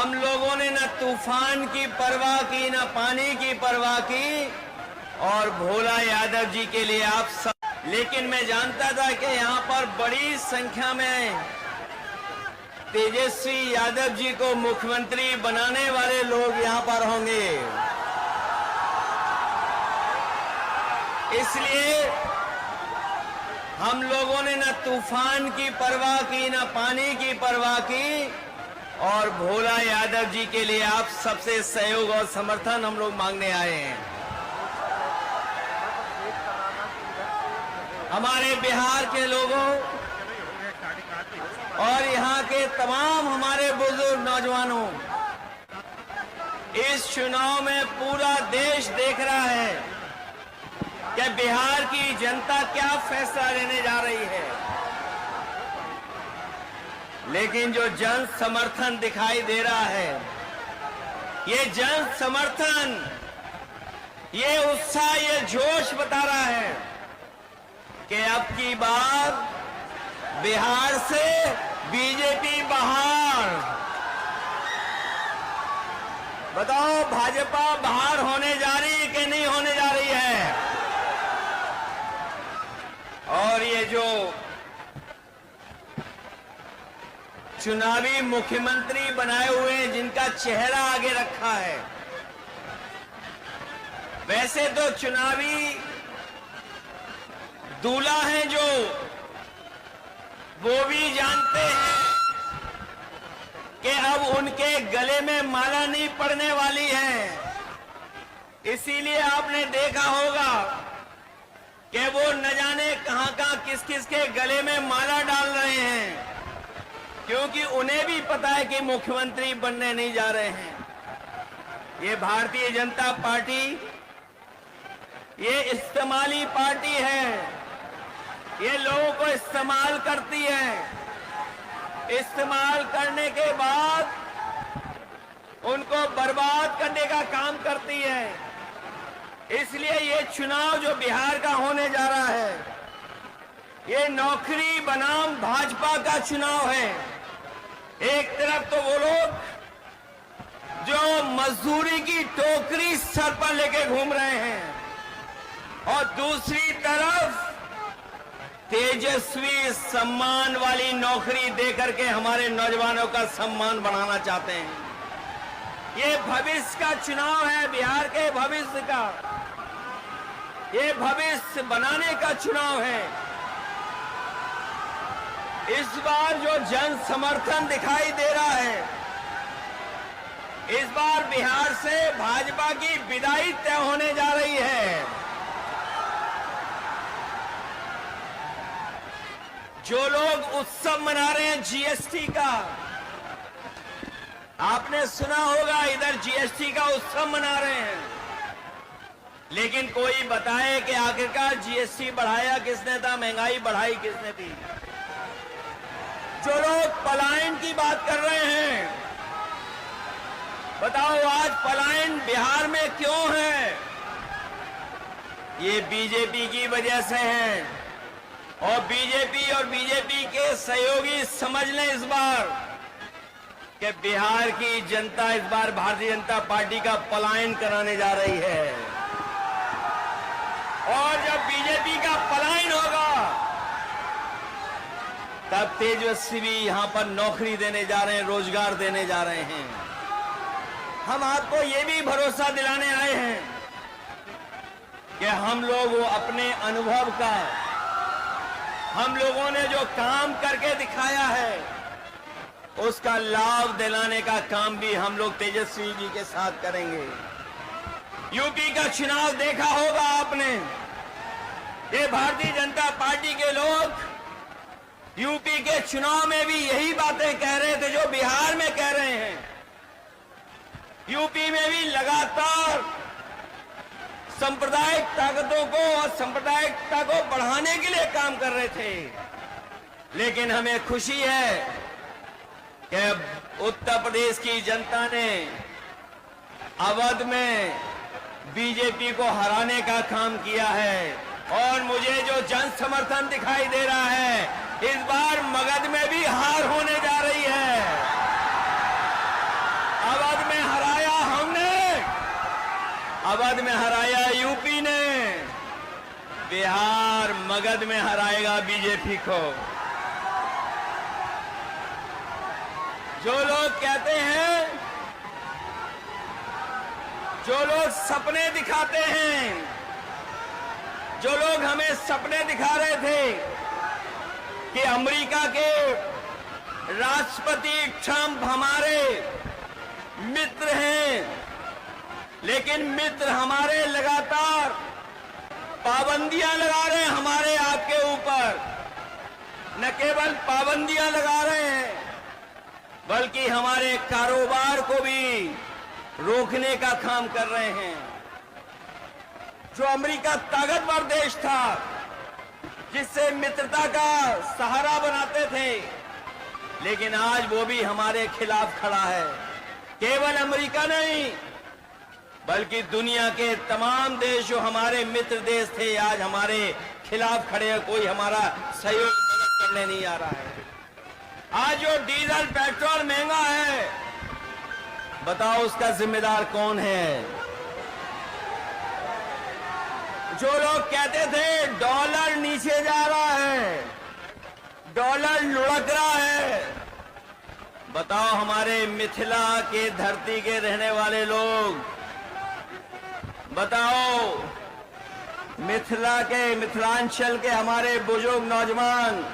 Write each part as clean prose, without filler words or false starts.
हम लोगों ने न तूफान की परवाह की, न पानी की परवाह की, और भोला यादव जी के लिए आप सब। लेकिन मैं जानता था कि यहाँ पर बड़ी संख्या में तेजस्वी यादव जी को मुख्यमंत्री बनाने वाले लोग यहाँ पर होंगे। इसलिए हम लोगों ने न तूफान की परवाह की, न पानी की परवाह की, और भोला यादव जी के लिए आप सबसे सहयोग और समर्थन हम लोग मांगने आए हैं। हमारे बिहार के लोगों और यहाँ के तमाम हमारे बुजुर्ग नौजवानों, इस चुनाव में पूरा देश देख रहा है कि बिहार की जनता क्या फैसला लेने जा रही है। लेकिन जो जन समर्थन दिखाई दे रहा है, ये जन समर्थन, ये उत्साह, ये जोश बता रहा है कि अब की बार बिहार से बीजेपी बाहर। बताओ भाजपा बाहर होने जा रही है कि नहीं होने जा रही है? और ये जो चुनावी मुख्यमंत्री बनाए हुए हैं, जिनका चेहरा आगे रखा है, वैसे तो चुनावी दूल्हा हैं जो, वो भी जानते हैं कि अब उनके गले में माला नहीं पड़ने वाली है। इसीलिए आपने देखा होगा कि वो न जाने कहां-कहां किस-किस के गले में माला डाल रहे हैं, क्योंकि उन्हें भी पता है कि मुख्यमंत्री बनने नहीं जा रहे हैं। ये भारतीय जनता पार्टी, ये इस्तेमाली पार्टी है। ये लोगों को इस्तेमाल करती है। इस्तेमाल करने के बाद उनको बर्बाद करने का काम करती है। इसलिए ये चुनाव जो बिहार का होने जा रहा है, ये नौकरी बनाम भाजपा का चुनाव है। एक तरफ तो वो लोग जो मजदूरी की टोकरी सर पर लेके घूम रहे हैं, और दूसरी तरफ तेजस्वी सम्मान वाली नौकरी देकर के हमारे नौजवानों का सम्मान बढ़ाना चाहते हैं। ये भविष्य का चुनाव है, बिहार के भविष्य का। ये भविष्य बनाने का चुनाव है। इस बार जो जन समर्थन दिखाई दे रहा है, इस बार बिहार से भाजपा की विदाई तय होने जा रही है। जो लोग उत्सव मना रहे हैं जीएसटी का, आपने सुना होगा, इधर जीएसटी का उत्सव मना रहे हैं। लेकिन कोई बताए कि आखिरकार जीएसटी बढ़ाया किसने था, महंगाई बढ़ाई किसने थी? जो लोग पलायन की बात कर रहे हैं, बताओ आज पलायन बिहार में क्यों है? ये बीजेपी की वजह से है। और बीजेपी और बीजेपी के सहयोगी समझ लें इस बार कि बिहार की जनता इस बार भारतीय जनता पार्टी का पलायन कराने जा रही है। और जब बीजेपी का पलायन होगा, तब तेजस्वी यहां पर नौकरी देने जा रहे हैं, रोजगार देने जा रहे हैं। हम आपको ये भी भरोसा दिलाने आए हैं कि हम लोग अपने अनुभव का, हम लोगों ने जो काम करके दिखाया है, उसका लाभ दिलाने का काम भी हम लोग तेजस्वी जी के साथ करेंगे। यूपी का चुनाव देखा होगा आपने। ये भारतीय जनता पार्टी के लोग यूपी के चुनाव में भी यही बातें कह रहे थे जो बिहार में कह रहे हैं। यूपी में भी लगातार सांप्रदायिक ताकतों को और सांप्रदायिकता को बढ़ाने के लिए काम कर रहे थे। लेकिन हमें खुशी है कि उत्तर प्रदेश की जनता ने अवध में बीजेपी को हराने का काम किया है। और मुझे जो जन समर्थन दिखाई दे रहा है, इस बार मगध में भी हार होने जा रही है। बिहार मगध में हराएगा बीजेपी को। जो लोग कहते हैं, जो लोग सपने दिखाते हैं, जो लोग हमें सपने दिखा रहे थे कि अमेरिका के राष्ट्रपति ट्रंप हमारे मित्र हैं, लेकिन मित्र हमारे लगातार पाबंदियां लगा रहे हैं हमारे आपके ऊपर। न केवल पाबंदियां लगा रहे हैं, बल्कि हमारे कारोबार को भी रोकने का काम कर रहे हैं। जो अमेरिका ताकतवर देश था, जिससे मित्रता का सहारा बनाते थे, लेकिन आज वो भी हमारे खिलाफ खड़ा है। केवल अमेरिका नहीं, बल्कि दुनिया के तमाम देश जो हमारे मित्र देश थे, आज हमारे खिलाफ खड़े हैं। कोई हमारा सहयोग मदद करने नहीं आ रहा है। आज जो डीजल पेट्रोल महंगा है, बताओ उसका जिम्मेदार कौन है? जो लोग कहते थे डॉलर नीचे जा रहा है, डॉलर लुढ़क रहा है, बताओ हमारे मिथिला के धरती के रहने वाले लोग, बताओ मिथिला के, मिथिलांचल के हमारे बुजुर्ग नौजवान,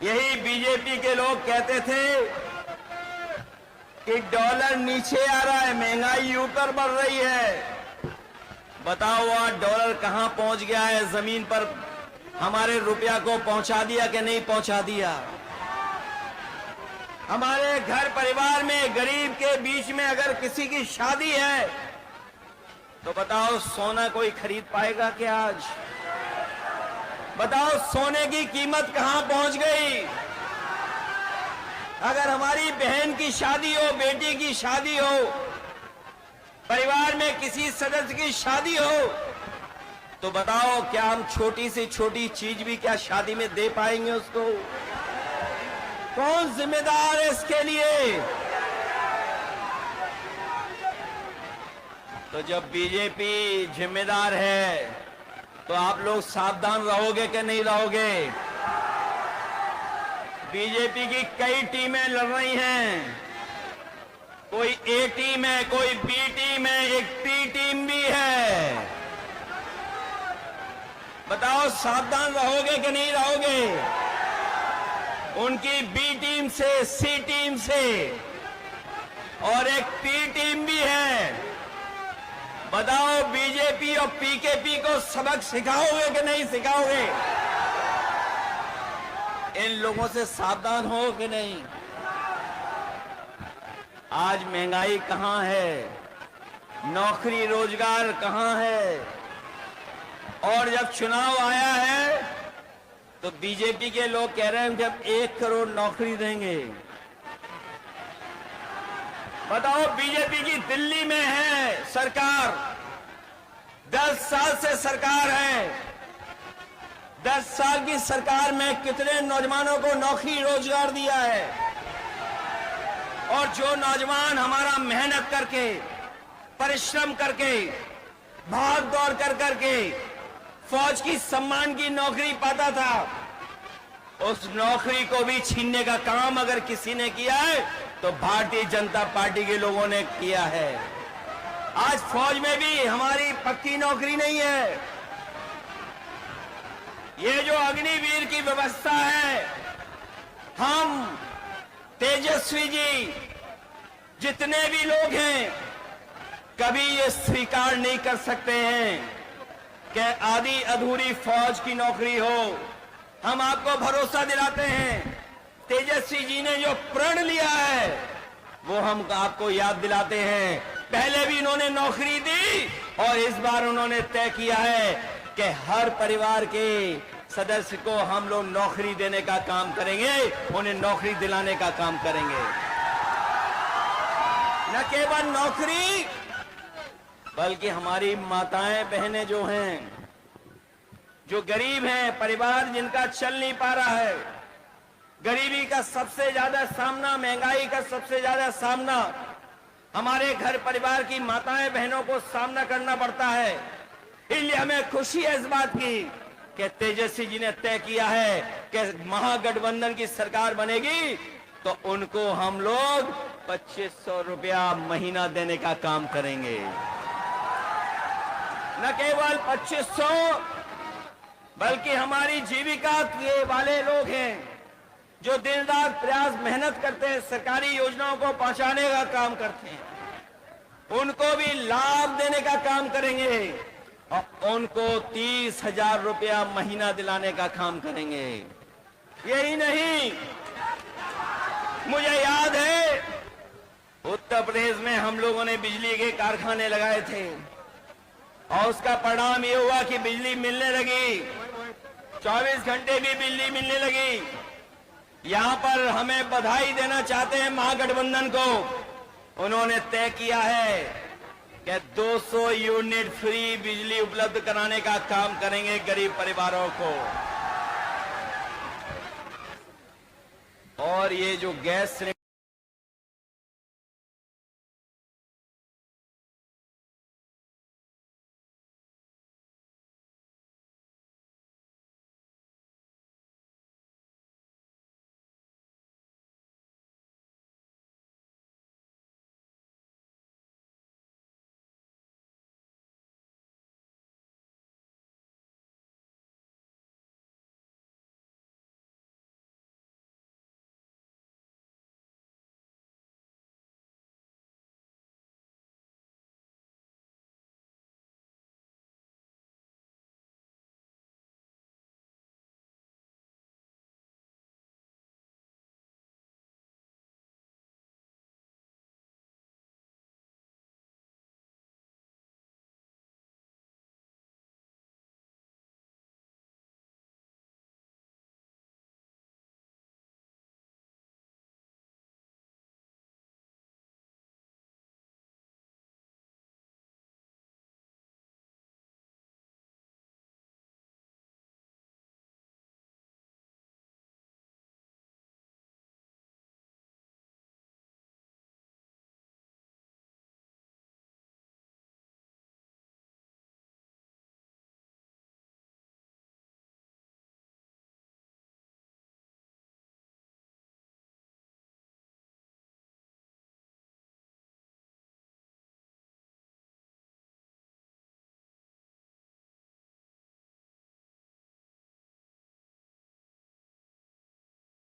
यही बीजेपी के लोग कहते थे कि डॉलर नीचे आ रहा है, महंगाई ऊपर बढ़ रही है। बताओ आज डॉलर कहां पहुंच गया है? जमीन पर हमारे रुपया को पहुंचा दिया कि नहीं पहुंचा दिया? हमारे घर परिवार में गरीब के बीच में अगर किसी की शादी है, तो बताओ सोना कोई खरीद पाएगा क्या आज? बताओ सोने की कीमत कहां पहुंच गई? अगर हमारी बहन की शादी हो, बेटी की शादी हो, परिवार में किसी सदस्य की शादी हो, तो बताओ क्या हम छोटी से छोटी चीज भी क्या शादी में दे पाएंगे उसको? कौन जिम्मेदार है इसके लिए? तो जब बीजेपी जिम्मेदार है, तो आप लोग सावधान रहोगे कि नहीं रहोगे? बीजेपी की कई टीमें लड़ रही हैं। कोई ए टीम है, कोई बी टीम है, एक टी टीम भी है। बताओ सावधान रहोगे कि नहीं रहोगे? उनकी बी टीम से, सी टीम से, और एक टी टीम भी है। बताओ बीजेपी और पीकेपी को सबक सिखाओगे कि नहीं सिखाओगे? इन लोगों से सावधान हो कि नहीं? आज महंगाई कहां है? नौकरी रोजगार कहां है? और जब चुनाव आया है, तो बीजेपी के लोग कह रहे हैं जब 1 करोड़ नौकरी देंगे। बताओ बीजेपी की दिल्ली में है सरकार, 10 साल से सरकार है। 10 साल की सरकार में कितने नौजवानों को नौकरी रोजगार दिया है? और जो नौजवान हमारा मेहनत करके, परिश्रम करके, भाग दौड़ कर करके फौज की सम्मान की नौकरी पाता था, उस नौकरी को भी छीनने का काम अगर किसी ने किया है, तो भारतीय जनता पार्टी के लोगों ने किया है। आज फौज में भी हमारी पक्की नौकरी नहीं है। ये जो अग्निवीर की व्यवस्था है, हम तेजस्वी जी जितने भी लोग हैं, कभी ये स्वीकार नहीं कर सकते हैं कि आधी अधूरी फौज की नौकरी हो। हम आपको भरोसा दिलाते हैं, तेजस्वी जी ने जो प्रण लिया है, वो हम आपको याद दिलाते हैं। पहले भी इन्होंने नौकरी दी, और इस बार उन्होंने तय किया है कि हर परिवार के सदस्य को हम लोग नौकरी देने का काम करेंगे, उन्हें नौकरी दिलाने का काम करेंगे। न केवल नौकरी, बल्कि हमारी माताएं बहनें जो हैं, जो गरीब हैं, परिवार जिनका चल नहीं पा रहा है, गरीबी का सबसे ज्यादा सामना, महंगाई का सबसे ज्यादा सामना हमारे घर परिवार की माताएं बहनों को सामना करना पड़ता है। इसलिए हमें खुशी है इस बात की कि तेजस्वी जी ने तय किया है कि महागठबंधन की सरकार बनेगी तो उनको हम लोग 2500 रुपया महीना देने का काम करेंगे। न केवल 2500 बल्कि हमारी जीविका के वाले लोग हैं जो दिन रात प्रयास मेहनत करते हैं, सरकारी योजनाओं को पहुंचाने का काम करते हैं, उनको भी लाभ देने का काम करेंगे और उनको 30,000 रुपया महीना दिलाने का काम करेंगे। यही नहीं, मुझे याद है उत्तर प्रदेश में हम लोगों ने बिजली के कारखाने लगाए थे और उसका परिणाम ये हुआ कि बिजली मिलने लगी, 24 घंटे भी बिजली मिलने लगी। यहां पर हमें बधाई देना चाहते हैं महागठबंधन को, उन्होंने तय किया है कि 200 यूनिट फ्री बिजली उपलब्ध कराने का काम करेंगे गरीब परिवारों को। और ये जो गैस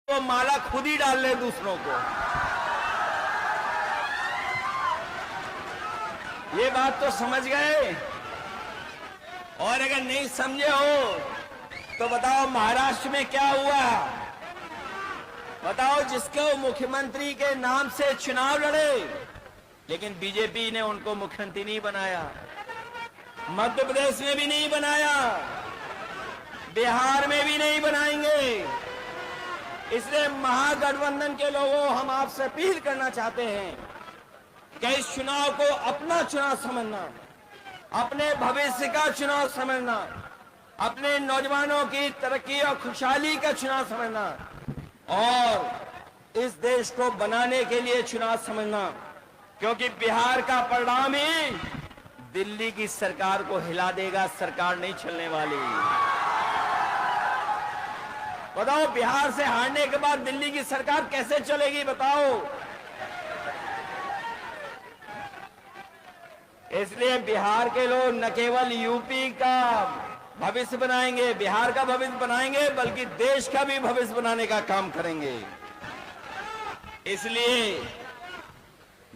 तो माला खुद ही डाल ले दूसरों को। ये बात तो समझ गए? और अगर नहीं समझे हो तो बताओ महाराष्ट्र में क्या हुआ? बताओ, जिसको मुख्यमंत्री के नाम से चुनाव लड़े लेकिन बीजेपी ने उनको मुख्यमंत्री नहीं बनाया, मध्य प्रदेश में भी नहीं बनाया, बिहार में भी नहीं बनाएंगे। इसलिए महागठबंधन के लोगों, हम आपसे अपील करना चाहते हैं कि इस चुनाव को अपना चुनाव समझना, अपने भविष्य का चुनाव समझना, अपने नौजवानों की तरक्की और खुशहाली का चुनाव समझना और इस देश को बनाने के लिए चुनाव समझना, क्योंकि बिहार का परिणाम ही दिल्ली की सरकार को हिला देगा। सरकार नहीं चलने वाली। बताओ, बिहार से हारने के बाद दिल्ली की सरकार कैसे चलेगी? बताओ। इसलिए बिहार के लोग न केवल यूपी का भविष्य बनाएंगे, बिहार का भविष्य बनाएंगे, बल्कि देश का भी भविष्य बनाने का काम करेंगे। इसलिए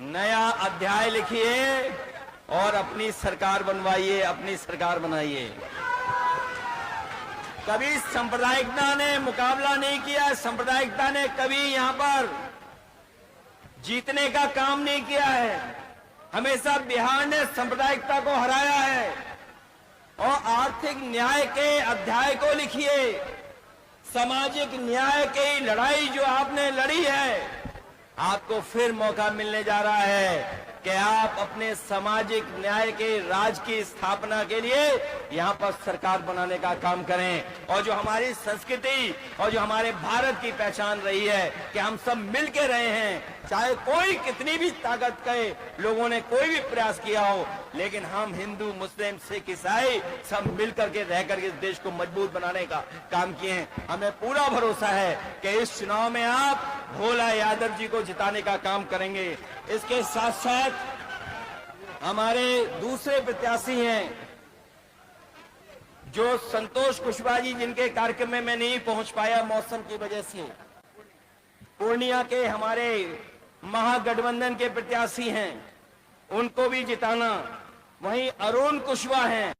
नया अध्याय लिखिए और अपनी सरकार बनवाइए, अपनी सरकार बनाइए। कभी सांप्रदायिकता ने मुकाबला नहीं किया, सांप्रदायिकता ने कभी यहां पर जीतने का काम नहीं किया है। हमेशा बिहार ने सांप्रदायिकता को हराया है। और आर्थिक न्याय के अध्याय को लिखिए, सामाजिक न्याय की लड़ाई जो आपने लड़ी है, आपको फिर मौका मिलने जा रहा है कि आप अपने सामाजिक न्याय के राज की स्थापना के लिए यहाँ पर सरकार बनाने का काम करें। और जो हमारी संस्कृति और जो हमारे भारत की पहचान रही है कि हम सब मिल के रहे हैं, चाहे कोई कितनी भी ताकत के लोगों ने कोई भी प्रयास किया हो, लेकिन हम हिंदू, मुस्लिम, सिख, ईसाई सब मिल करके रह करके इस देश को मजबूत बनाने का काम किए हैं। हमें पूरा भरोसा है कि इस चुनाव में आप भोला यादव जी को जिताने का काम करेंगे। इसके साथ साथ हमारे दूसरे प्रत्याशी हैं जो संतोष कुशवाहा जी, जिनके कार्यक्रम में मैं नहीं पहुंच पाया मौसम की वजह से। पूर्णिया के हमारे महागठबंधन के प्रत्याशी हैं, उनको भी जिताना। वहीं अरुण कुशवाहा हैं।